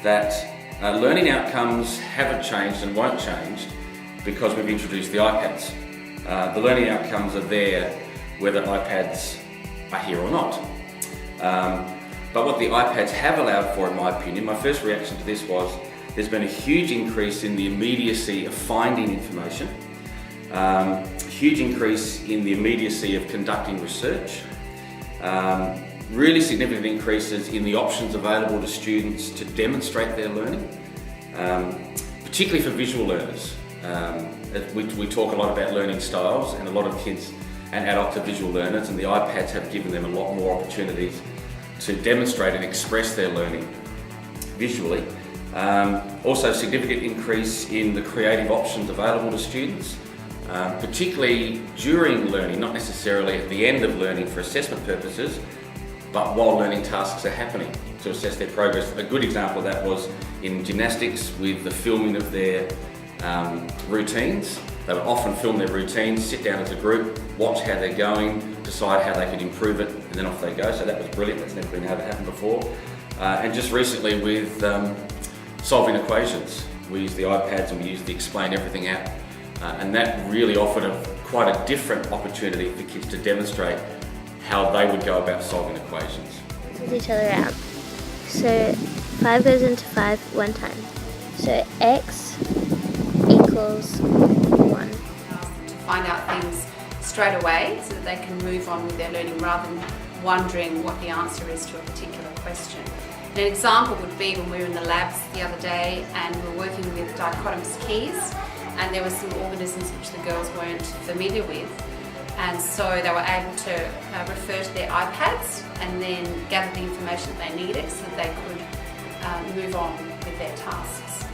that learning outcomes haven't changed and won't change because we've introduced the iPads. The learning outcomes are there whether iPads are here or not. But what the iPads have allowed for, in my opinion, my first reaction to this was there's been a huge increase in the immediacy of finding information, huge increase in the immediacy of conducting research, really significant increases in the options available to students to demonstrate their learning, particularly for visual learners. We talk a lot about learning styles, and a lot of kids and adults are visual learners, and the iPads have given them a lot more opportunities to demonstrate and express their learning visually. Also, significant increase in the creative options available to students, particularly during learning, not necessarily at the end of learning for assessment purposes, but while learning tasks are happening to assess their progress. A good example of that was in gymnastics with the filming of their routines. They would often film their routines, sit down as a group, watch how they're going, decide how they could improve it, and then off they go. So that was brilliant. That's never been able to happen before. And just recently with solving equations, we used the iPads and we used the Explain Everything app, and that really offered quite a different opportunity for kids to demonstrate how they would go about solving equations. With each other out. So 5 goes into 5 one time. So x equals 1. To find out things straight away so that they can move on with their learning rather than wondering what the answer is to a particular question. And an example would be when we were in the labs the other day and we were working with dichotomous keys, and there were some organisms which the girls weren't familiar with, and so they were able to refer to their iPads and then gather the information that they needed so that they could move on with their tasks.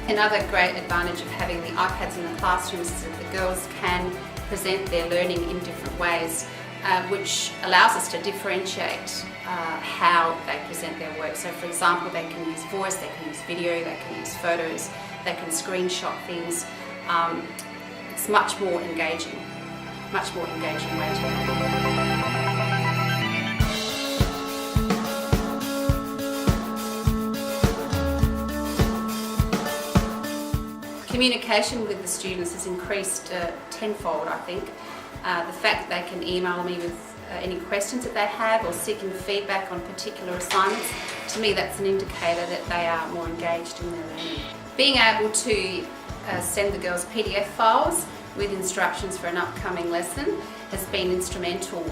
Another great advantage of having the iPads in the classrooms is that the girls can present their learning in different ways, which allows us to differentiate how they present their work. So for example, they can use voice, they can use video, they can use photos, they can screenshot things. It's much more engaging way to learn. Communication with the students has increased tenfold, I think. The fact that they can email me with any questions that they have or seeking feedback on particular assignments, to me that's an indicator that they are more engaged in their learning. Being able to send the girls PDF files with instructions for an upcoming lesson has been instrumental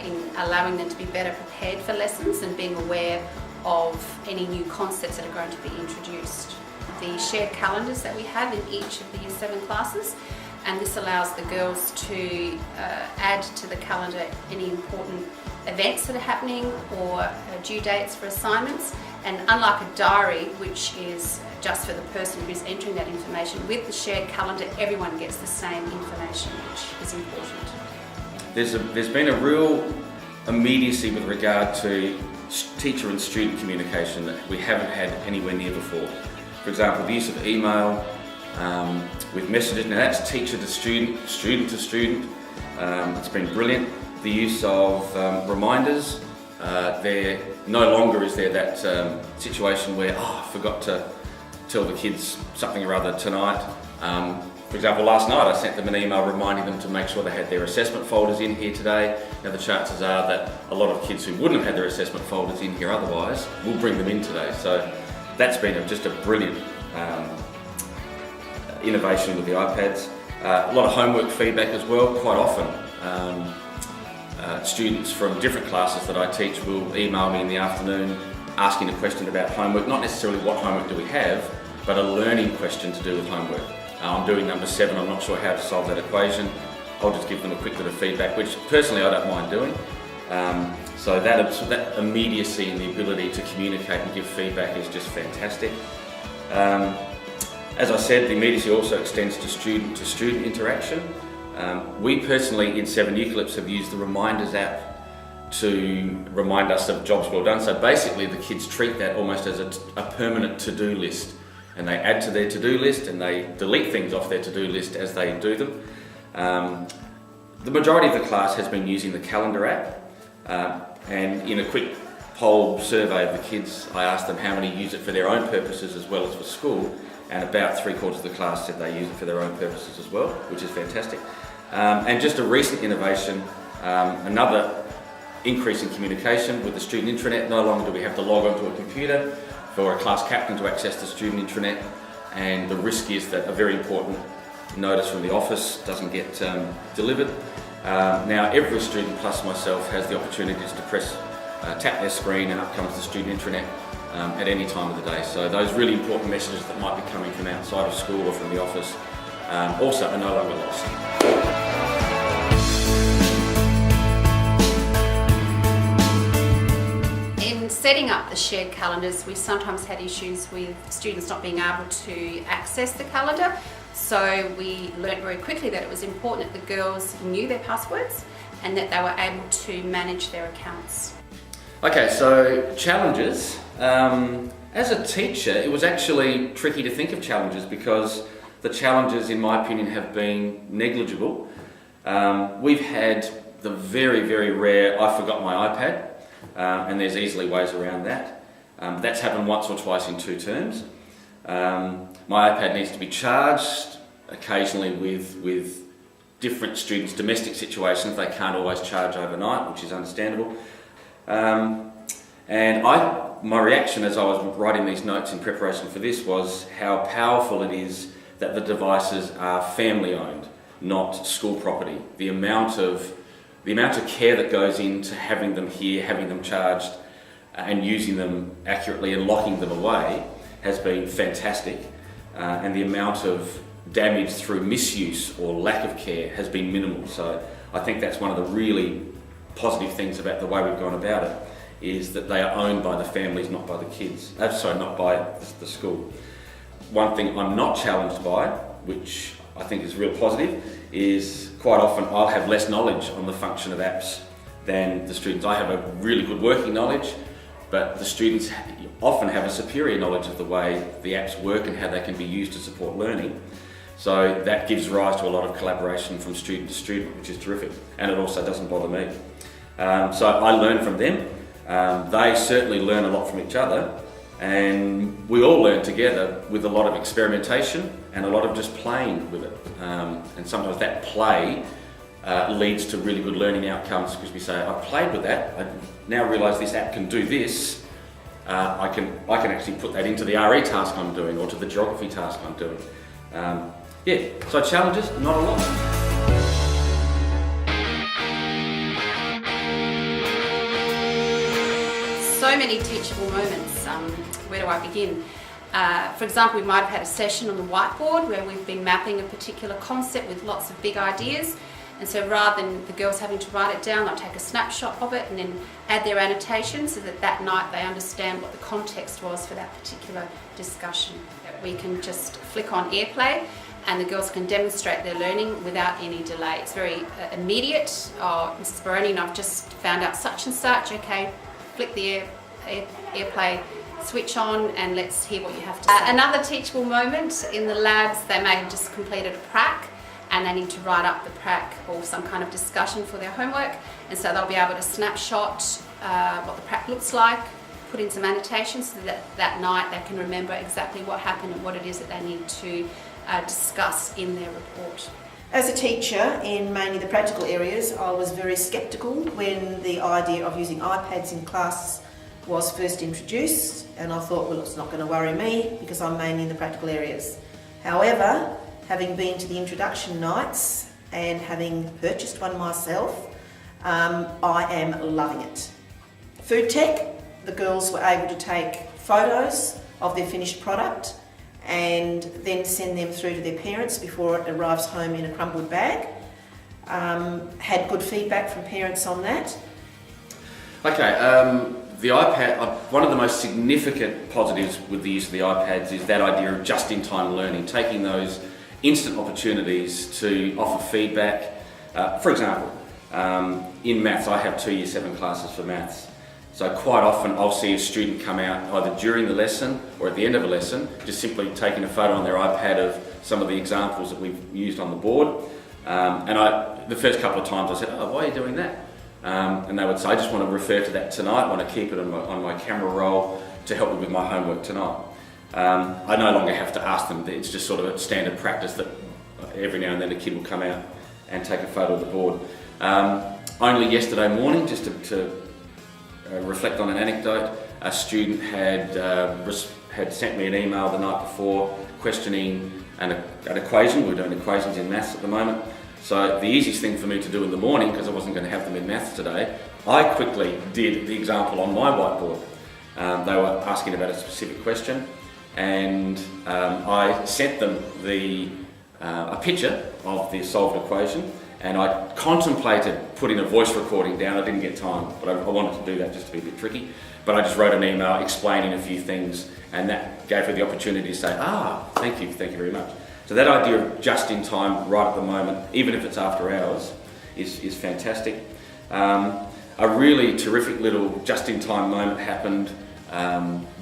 in allowing them to be better prepared for lessons and being aware of any new concepts that are going to be introduced. The shared calendars that we have in each of the Year 7 classes, and this allows the girls to add to the calendar any important events that are happening or due dates for assignments. And unlike a diary, which is just for the person who's entering that information, with the shared calendar everyone gets the same information, which is important. There's been a real immediacy with regard to teacher and student communication that we haven't had anywhere near before. For example, the use of email with messages, now that's teacher to student, student to student. It's been brilliant. The use of reminders, there no longer is there that situation where, I forgot to tell the kids something or other tonight. For example, last night I sent them an email reminding them to make sure they had their assessment folders in here today. Now the chances are that a lot of kids who wouldn't have had their assessment folders in here otherwise will bring them in today. So that's been just a brilliant innovation with the iPads. A lot of homework feedback as well. Quite often students from different classes that I teach will email me in the afternoon asking a question about homework, not necessarily what homework do we have, but a learning question to do with homework. I'm doing number 7, I'm not sure how to solve that equation. I'll just give them a quick bit of feedback, which personally I don't mind doing. So that immediacy and the ability to communicate and give feedback is just fantastic. As I said, the immediacy also extends to student interaction. We personally in 7 Eucalypts have used the Reminders app to remind us of jobs well done. So basically the kids treat that almost as a permanent to-do list, and they add to their to-do list and they delete things off their to-do list as they do them. The majority of the class has been using the calendar app, and in a quick poll survey of the kids. I asked them how many use it for their own purposes as well as for school, and about 3/4 of the class said they use it for their own purposes as well, which is fantastic. And just a recent innovation, another increase in communication with the student intranet. No longer do we have to log onto a computer for a class captain to access the student intranet, and the risk is that a very important notice from the office doesn't get delivered. Now every student plus myself has the opportunities to tap their screen and up comes the student intranet at any time of the day. So those really important messages that might be coming from outside of school or from the office also are no longer lost. In setting up the shared calendars, we sometimes had issues with students not being able to access the calendar. So we learnt very quickly that it was important that the girls knew their passwords and that they were able to manage their accounts. Okay, so challenges. As a teacher, it was actually tricky to think of challenges because the challenges, in my opinion, have been negligible. We've had the very, very rare, I forgot my iPad, and there's easily ways around that. That's happened once or twice in 2 terms. My iPad needs to be charged occasionally with different students' domestic situations. They can't always charge overnight, which is understandable. And my reaction as I was writing these notes in preparation for this was how powerful it is that the devices are family owned, not school property. The amount of care that goes into having them here, having them charged and using them accurately and locking them away has been fantastic. And the amount of damage through misuse or lack of care has been minimal. So I think that's one of the really positive things about the way we've gone about it, is that they are owned by the families, not by the kids. Not by the school. One thing I'm not challenged by, which I think is real positive, is quite often I'll have less knowledge on the function of apps than the students. I have a really good working knowledge, but the students often have a superior knowledge of the way the apps work and how they can be used to support learning. So that gives rise to a lot of collaboration from student to student, which is terrific, and it also doesn't bother me. So I learn from them. They certainly learn a lot from each other, and we all learn together with a lot of experimentation and a lot of just playing with it. And sometimes that play leads to really good learning outcomes, because we say, I've played with that, I now realise this app can do this. I can actually put that into the RE task I'm doing or to the geography task I'm doing. So challenges, not a lot. So many teachable moments. Where do I begin? For example, we might have had a session on the whiteboard where we've been mapping a particular concept with lots of big ideas, and so rather than the girls having to write it down, they'll take a snapshot of it and then add their annotations so that night they understand what the context was for that particular discussion. We can just flick on AirPlay and the girls can demonstrate their learning without any delay. It's very immediate. Oh, Mrs. Baroni and I've just found out such and such. Okay, flick the AirPlay switch on and let's hear what you have to say. Another teachable moment in the labs, they may have just completed a prac and they need to write up the prac or some kind of discussion for their homework, and so they'll be able to snapshot what the prac looks like, put in some annotations so that night they can remember exactly what happened and what it is that they need to discuss in their report. As a teacher in mainly the practical areas, I was very sceptical when the idea of using iPads in class was first introduced, and I thought, well, it's not going to worry me because I'm mainly in the practical areas. However, having been to the introduction nights and having purchased one myself, I am loving it. Food tech, the girls were able to take photos of their finished product and then send them through to their parents before it arrives home in a crumpled bag. Had good feedback from parents on that. Okay, the iPad, one of the most significant positives with the use of the iPads is that idea of just-in-time learning, taking those instant opportunities to offer feedback. For example, in maths, I have 2 Year 7 classes for maths. So quite often I'll see a student come out either during the lesson or at the end of a lesson, just simply taking a photo on their iPad of some of the examples that we've used on the board. And the first couple of times I said, oh, why are you doing that? and they would say, I just want to refer to that tonight, I want to keep it on my camera roll to help me with my homework tonight. I no longer have to ask them, it's just sort of a standard practice that every now and then a kid will come out and take a photo of the board. Only yesterday morning, just to reflect on an anecdote, a student had sent me an email the night before questioning an equation. We're doing equations in maths at the moment. So the easiest thing for me to do in the morning, because I wasn't going to have them in maths today, I quickly did the example on my whiteboard. They were asking about a specific question, and I sent them a picture of the solved equation, and I contemplated putting a voice recording down. I didn't get time, but I wanted to do that just to be a bit tricky. But I just wrote an email explaining a few things, and that gave her the opportunity to say, thank you very much. So that idea of just in time, right at the moment, even if it's after hours, is fantastic. A really terrific little just in time moment happened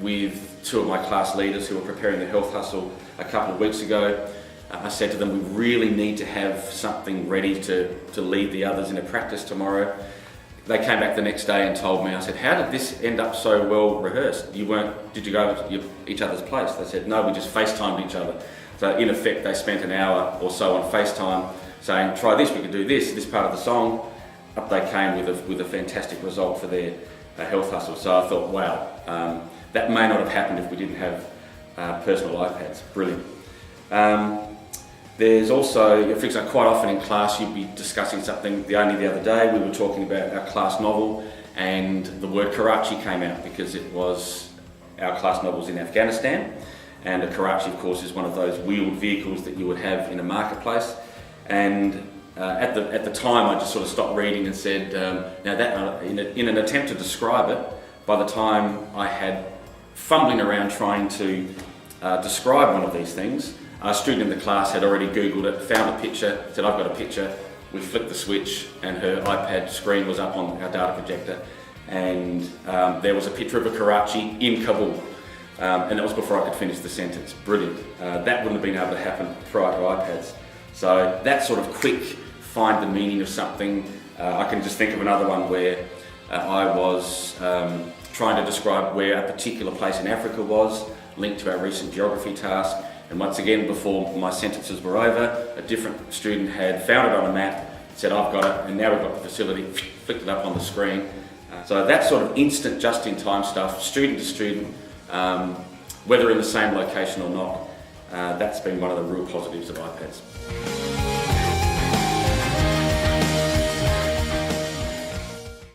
with two of my class leaders who were preparing the health hustle a couple of weeks ago. I said to them, we really need to have something ready to lead the others in a practice tomorrow. They came back the next day and told me, I said, how did this end up so well rehearsed? Did you go to each other's place? They said, no, we just FaceTimed each other. So in effect, they spent an hour or so on FaceTime saying, try this, we could do this part of the song. Up they came with a fantastic result for their health hustle. So I thought, wow, that may not have happened if we didn't have personal iPads. Brilliant. There's also, for example, quite often in class you'd be discussing something. Only the other day we were talking about our class novel, and the word Karachi came out because it was our class novels in Afghanistan, and a Karachi, of course, is one of those wheeled vehicles that you would have in a marketplace. And at the time I just sort of stopped reading and said, now that in an attempt to describe it, by the time I had fumbling around trying to describe one of these things, a student in the class had already Googled it, found a picture, said, I've got a picture. We flicked the switch and her iPad screen was up on our data projector, and there was a picture of a Karachi in Kabul. And that was before I could finish the sentence. Brilliant. That wouldn't have been able to happen prior to iPads. So that sort of quick find the meaning of something. I can just think of another one where I was trying to describe where a particular place in Africa was, linked to our recent geography task. And once again, before my sentences were over, a different student had found it on a map, said, I've got it, and now we've got the facility, flicked it up on the screen. So that sort of instant, just-in-time stuff, student to student, whether in the same location or not, that's been one of the real positives of iPads.